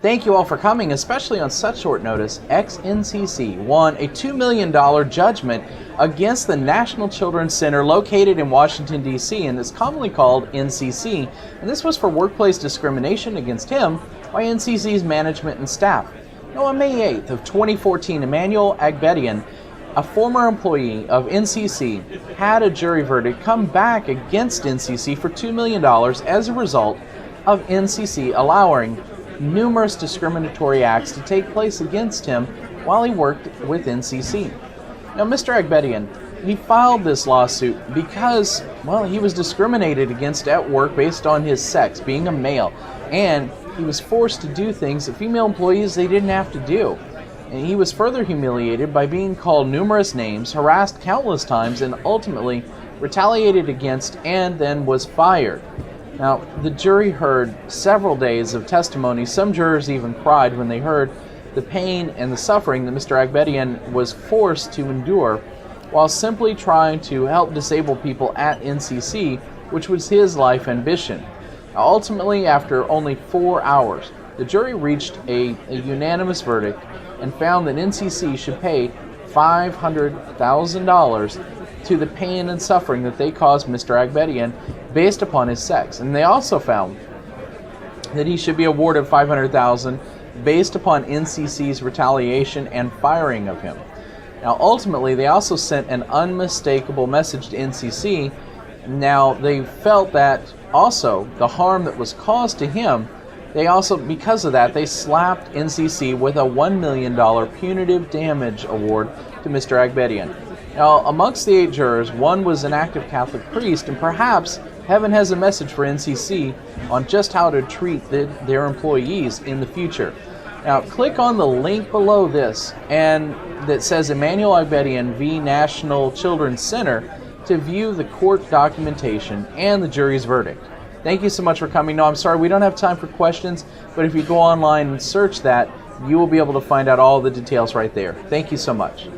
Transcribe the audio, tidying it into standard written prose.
Thank you all for coming, especially on such short notice. Ex-NCC won a $2 million judgment against the National Children's Center located in Washington, D.C., and is commonly called NCC, and this was for workplace discrimination against him by NCC's management and staff. Now, on May 8th of 2014, Emmanuel Agbedian, a former employee of NCC, had a jury verdict come back against NCC for $2 million as a result of NCC allowing numerous discriminatory acts to take place against him while he worked with NCC. Now, Mr. Agbedian, he filed this lawsuit because, well, he was discriminated against at work based on his sex, being a male, and he was forced to do things that female employees they didn't have to do. And he was further humiliated by being called numerous names, harassed countless times, and ultimately retaliated against and then was fired. Now, the jury heard several days of testimony. Some jurors even cried when they heard the pain and the suffering that Mr. Agbedian was forced to endure while simply trying to help disabled people at NCC, which was his life ambition. Now, ultimately, after only 4 hours, the jury reached a unanimous verdict and found that NCC should pay $500,000 to the pain and suffering that they caused Mr. Agbedian based upon his sex. And they also found that he should be awarded $500,000 based upon NCC's retaliation and firing of him. Now, ultimately, they also sent an unmistakable message to NCC. Now, they felt that also the harm that was caused to him, they also, because of that, they slapped NCC with a $1 million punitive damage award to Mr. Agbedian. Now, amongst the 8 jurors, one was an active Catholic priest, and perhaps heaven has a message for NCC on just how to treat their employees in the future. Now, click on the link below this and that says Emmanuel Agbedian v. National Children's Center to view the court documentation and the jury's verdict. Thank you so much for coming. No, I'm sorry, we don't have time for questions, but if you go online and search that, you will be able to find out all the details right there. Thank you so much.